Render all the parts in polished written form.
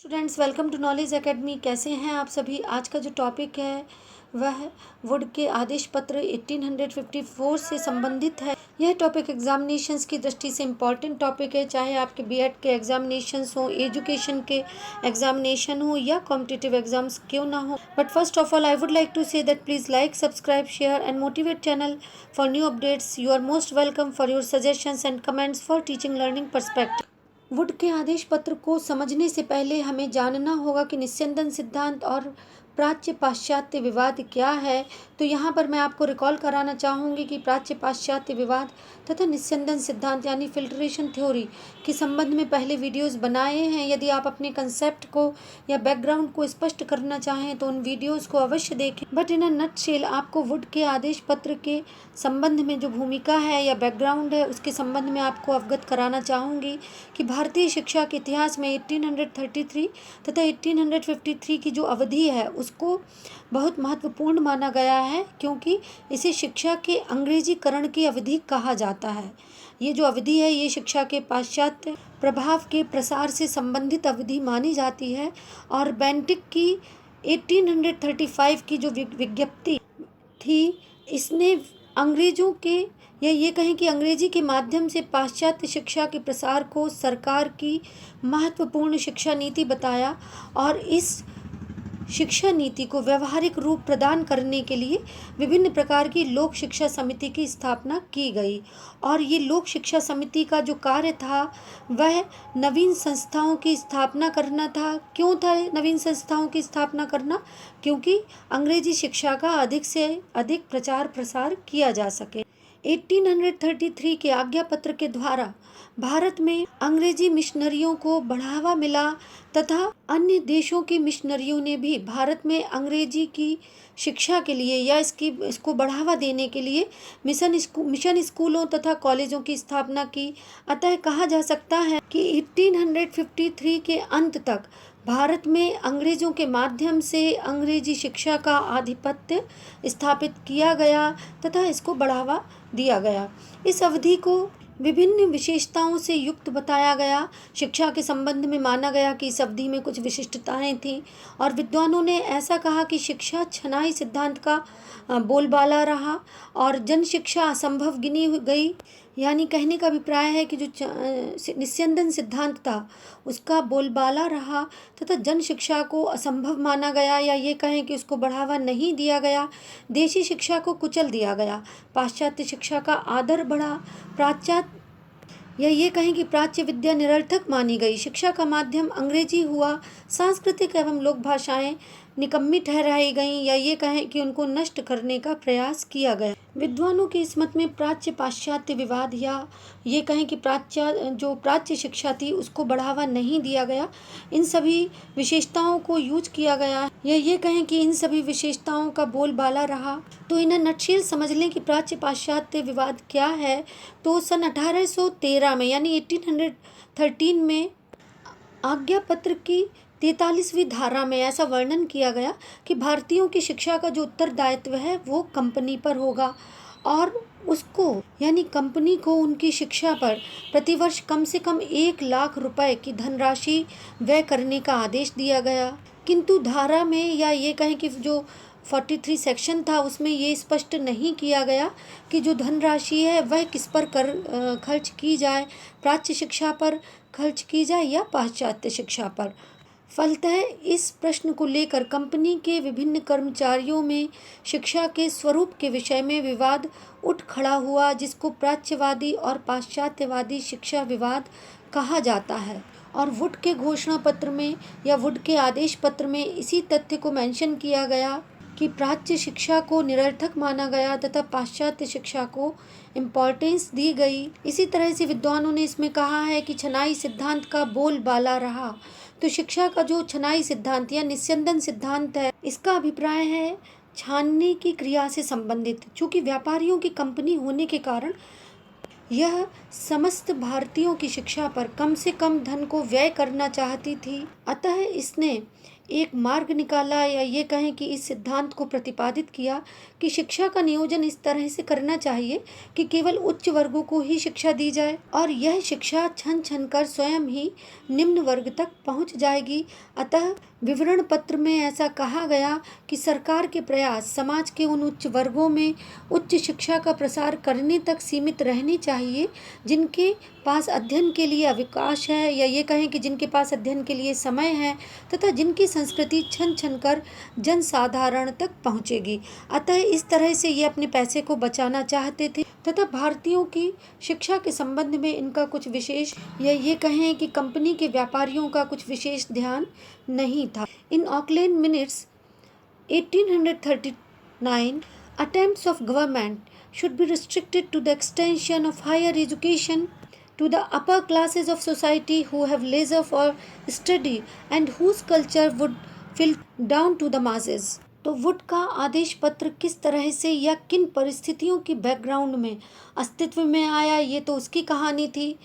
Students, welcome to knowledge academy. कैसे हैं आप सभी। आज का जो टॉपिक है वह वुड के आदेश पत्र 1854 से संबंधित है। यह टॉपिक एग्जामिनेशंस की दृष्टि से इम्पॉर्टेंट टॉपिक है, चाहे आपके बीएड के एग्जामिनेशंस हो, एजुकेशन के एग्जामिनेशन हो या कॉम्पिटिटिव एग्जाम्स क्यों ना हो। But first of all I would like to say that please like, subscribe, share and motivate channel for new updates. You are most welcome for your suggestions and comments for teaching learning perspective. वुड के आदेश पत्र को समझने से पहले हमें जानना होगा कि निस्यंदन सिद्धांत और प्राच्य पाश्चात्य विवाद क्या है। तो यहाँ पर मैं आपको रिकॉल कराना चाहूँगी कि प्राच्य पाश्चात्य विवाद तथा निस्यंदन सिद्धांत यानी फिल्ट्रेशन थ्योरी के संबंध में पहले वीडियोस बनाए हैं। यदि आप अपने कंसेप्ट को या बैकग्राउंड को स्पष्ट करना चाहें तो उन वीडियोस को अवश्य देखें। बट इन अ नटशेल आपको वुड के आदेश पत्र के संबंध में जो भूमिका है या बैकग्राउंड है उसके संबंध में आपको अवगत कराना चाहूँगी कि भारतीय शिक्षा के इतिहास में 1833 तथा 1853 की जो अवधि है उसको बहुत महत्वपूर्ण माना गया है, क्योंकि इसे शिक्षा के अंग्रेजीकरण की अवधि कहा जाता है। ये जो अवधि है ये शिक्षा के पाश्चात्य प्रभाव के प्रसार से संबंधित अवधि मानी जाती है। और बेंटिक की 1835 की जो विज्ञप्ति थी, इसने अंग्रेजों के या ये कहें कि अंग्रेजी के माध्यम से पाश्चात्य शिक्षा के प्रसार को सरकार की महत्वपूर्ण शिक्षा नीति बताया और इस शिक्षा नीति को व्यवहारिक रूप प्रदान करने के लिए विभिन्न प्रकार की लोक शिक्षा समिति की स्थापना की गई। और ये लोक शिक्षा समिति का जो कार्य था वह नवीन संस्थाओं की स्थापना करना था। क्यों था नवीन संस्थाओं की स्थापना करना? क्योंकि अंग्रेजी शिक्षा का अधिक से अधिक प्रचार प्रसार किया जा सके। 1833 के आज्ञा पत्र के द्वारा भारत में अंग्रेजी मिशनरियों को बढ़ावा मिला तथा अन्य देशों के मिशनरियों ने भी भारत में अंग्रेजी की शिक्षा के लिए या इसको बढ़ावा देने के लिए मिशन स्कूलों तथा कॉलेजों की स्थापना की। अतः कहा जा सकता है कि 1853 के अंत तक भारत में अंग्रेजों के माध्यम से अंग्रेजी शिक्षा का आधिपत्य स्थापित किया गया तथा इसको बढ़ावा दिया गया। इस अवधि को विभिन्न विशेषताओं से युक्त बताया गया। शिक्षा के संबंध में माना गया कि इस अवधि में कुछ विशिष्टताएं थीं और विद्वानों ने ऐसा कहा कि शिक्षा छनाई सिद्धांत का बोलबाला रहा और जन शिक्षा असंभव गिनी गई। यानी कहने का अभिप्राय है कि जो निस्यंदन सिद्धांत था उसका बोलबाला रहा तथा जन शिक्षा को असंभव माना गया, या ये कहें कि उसको बढ़ावा नहीं दिया गया। देशी शिक्षा को कुचल दिया गया, पाश्चात्य शिक्षा का आदर बढ़ा, पाश्चात्य या ये कहें कि प्राच्य विद्या निरर्थक मानी गई, शिक्षा का माध्यम अंग्रेजी हुआ, सांस्कृतिक एवं लोक भाषाएं निकम्मी ठहराई गईं, या ये कहें कि उनको नष्ट करने का प्रयास किया गया। विद्वानों के इस मत में प्राच्य पाश्चात्य विवाद या ये कहें कि प्राच्य शिक्षा थी उसको बढ़ावा नहीं दिया गया। इन सभी विशेषताओं को यूज किया गया, या ये कहें कि इन सभी विशेषताओं का बोलबाला रहा। तो इन नटशेल समझ लें कि प्राच्य पाश्चात्य विवाद क्या है। तो सन 1813 में यानी 1813 में आज्ञा पत्र की 43वीं धारा में ऐसा वर्णन किया गया कि भारतीयों की शिक्षा का जो उत्तरदायित्व है वो कंपनी पर होगा और उसको यानी कंपनी को उनकी शिक्षा पर प्रतिवर्ष कम से कम 1 लाख रुपए की धनराशि व्यय करने का आदेश दिया गया। किंतु धारा में या ये कहें कि जो 43 सेक्शन था उसमें ये स्पष्ट नहीं किया गया कि जो धनराशि है वह किस पर खर्च की जाए, प्राच्य शिक्षा पर खर्च की जाए या पाश्चात्य शिक्षा पर। फलतः इस प्रश्न को लेकर कंपनी के विभिन्न कर्मचारियों में शिक्षा के स्वरूप के विषय में विवाद उठ खड़ा हुआ, जिसको प्राच्यवादी और पाश्चात्यवादी शिक्षा विवाद कहा जाता है। और वुड के घोषणा पत्र में या वुड के आदेश पत्र में इसी तथ्य को मेंशन किया गया कि प्राच्य शिक्षा को निरर्थक माना गया तथा पाश्चात्य शिक्षा को इम्पोर्टेंस दी गई। इसी तरह से विद्वानों ने इसमें कहा है कि छनाई सिद्धांत का बोलबाला रहा। तो शिक्षा का जो छनाई सिद्धांत या निस्यंदन सिद्धांत है इसका अभिप्राय है छानने की क्रिया से संबंधित। चूँकि व्यापारियों की कंपनी होने के कारण यह समस्त भारतीयों की शिक्षा पर कम से कम धन को व्यय करना चाहती थी, अतः इसने एक मार्ग निकाला, या ये कहें कि इस सिद्धांत को प्रतिपादित किया कि शिक्षा का नियोजन इस तरह से करना चाहिए कि केवल उच्च वर्गों को ही शिक्षा दी जाए और यह शिक्षा छन छन कर स्वयं ही निम्न वर्ग तक पहुंच जाएगी। अतः विवरण पत्र में ऐसा कहा गया कि सरकार के प्रयास समाज के उन उच्च वर्गों में उच्च शिक्षा का प्रसार करने तक सीमित रहने चाहिए जिनके पास अध्ययन के लिए अवकाश है, या ये कहें कि जिनके पास अध्ययन के लिए समय है, तथा जिनकी संस्कृति छन छन कर जनसाधारण तक पहुंचेगी। अतः इस तरह से ये अपने पैसे को बचाना चाहते थे तथा भारतीयों की शिक्षा के संबंध में इनका कुछ विशेष, या ये कहें कि कंपनी के व्यापारियों का कुछ विशेष ध्यान नहीं था। In Auckland minutes 1839 attempts of government should be restricted to the extension of higher education to the upper classes of society who have leisure for study and whose culture would filter down to the masses। तो would का आदेश पत्र किस तरह से या किन परिस्थितियों की बैकग्राउंड में अस्तित्व में आया, ये तो उसकी कहानी थी।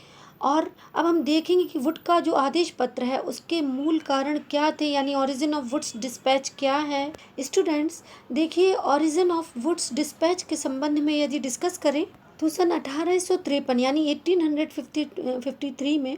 और अब हम देखेंगे कि वुड का जो आदेश पत्र है उसके मूल कारण क्या थे, यानी ओरिजिन ऑफ वुड्स डिस्पैच क्या है। स्टूडेंट्स देखिए, ओरिजिन ऑफ वुड्स डिस्पैच के संबंध में यदि डिस्कस करें तो सन 1853 यानी 1853 में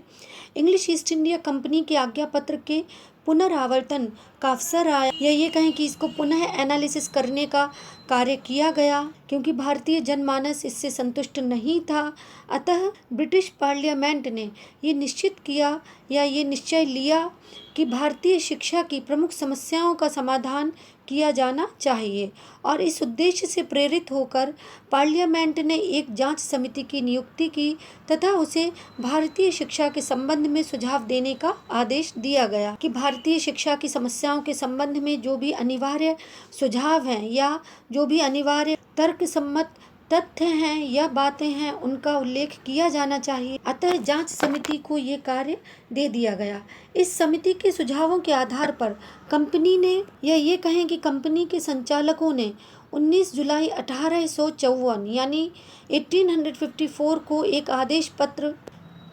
इंग्लिश ईस्ट इंडिया कंपनी के आज्ञा पत्र के पुनरावर्तन का अवसर आया, या ये कहें कि इसको पुनः एनालिसिस करने का कार्य किया गया क्योंकि भारतीय जनमानस इससे संतुष्ट नहीं था। अतः ब्रिटिश पार्लियामेंट ने ये निश्चित किया या ये निश्चय लिया कि भारतीय शिक्षा की प्रमुख समस्याओं का समाधान किया जाना चाहिए, और इस उद्देश्य से प्रेरित होकर पार्लियामेंट ने एक जांच समिति की नियुक्ति की तथा उसे भारतीय शिक्षा के संबंध में सुझाव देने का आदेश दिया गया कि भारतीय शिक्षा की समस्याओं के संबंध में जो भी अनिवार्य सुझाव हैं या जो भी अनिवार्य तर्कसम्मत तथ्य हैं या बातें हैं उनका उल्लेख किया जाना चाहिए। अतः जांच समिति को ये कार्य दे दिया गया। इस समिति के सुझावों के आधार पर कंपनी ने, या ये कहें कि कंपनी के संचालकों ने 19 जुलाई 1854 यानी 1854 को एक आदेश पत्र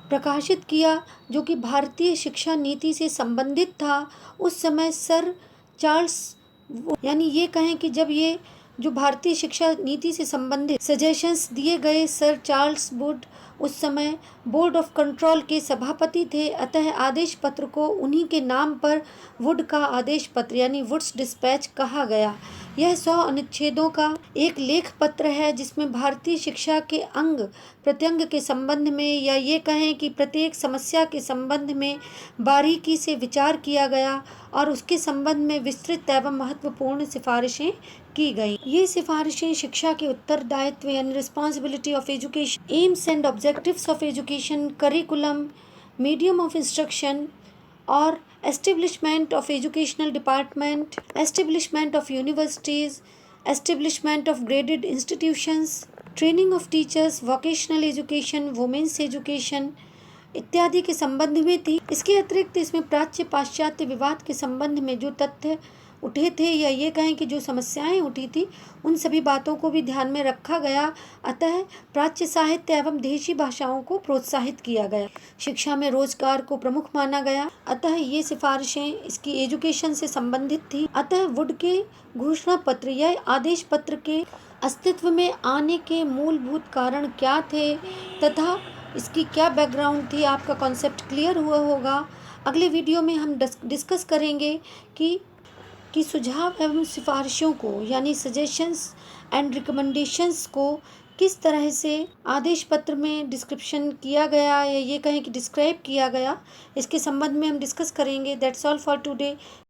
प्रकाशित किया जो कि भारतीय शिक्षा नीति से संबंधित था। उस समय सर चार्ल्स, यानी ये कहें कि जब ये जो भारतीय शिक्षा नीति से संबंधित सजेशंस दिए गए, सर चार्ल्स वुड उस समय बोर्ड ऑफ कंट्रोल के सभापति थे। अतः आदेश पत्र को उन्हीं के नाम पर वुड का आदेश पत्र यानी वुड्स डिस्पैच कहा गया। यह 100 अनुच्छेदों का एक लेख पत्र है जिसमें भारतीय शिक्षा के अंग प्रत्यंग के संबंध में, या ये कहें कि प्रत्येक समस्या के संबंध में बारीकी से विचार किया गया और उसके संबंध में विस्तृत एवं महत्वपूर्ण सिफारिशें की गई। ये सिफारिशें शिक्षा के उत्तरदायित्व यानी responsibility of education, AIIMS and objectives of education, curriculum, medium of instruction और establishment of educational department, establishment of universities, establishment of graded institutions, training of teachers, vocational education, women's education इत्यादि के संबंध में थी। इसके अतिरिक्त इसमें प्राच्य पाश्चात्य विवाद के संबंध में जो तथ्य उठे थे या ये कहें कि जो समस्याएं उठी थी उन सभी बातों को भी ध्यान में रखा गया। अतः प्राच्य साहित्य एवं देशी भाषाओं को प्रोत्साहित किया गया। शिक्षा में रोजगार को प्रमुख माना गया। अतः ये सिफारिशें इसकी एजुकेशन से संबंधित थी। अतः वुड के घोषणा पत्र या आदेश पत्र के अस्तित्व में आने के मूलभूत कारण क्या थे तथा इसकी क्या बैकग्राउंड थी, आपका कॉन्सेप्ट क्लियर हुआ होगा। अगले वीडियो में हम डिस्कस करेंगे कि सुझाव एवं सिफारिशों को यानी सजेशंस एंड रिकमेंडेशंस को किस तरह से आदेश पत्र में डिस्क्रिप्शन किया गया या ये कहें कि डिस्क्राइब किया गया, इसके संबंध में हम डिस्कस करेंगे। That's all for today.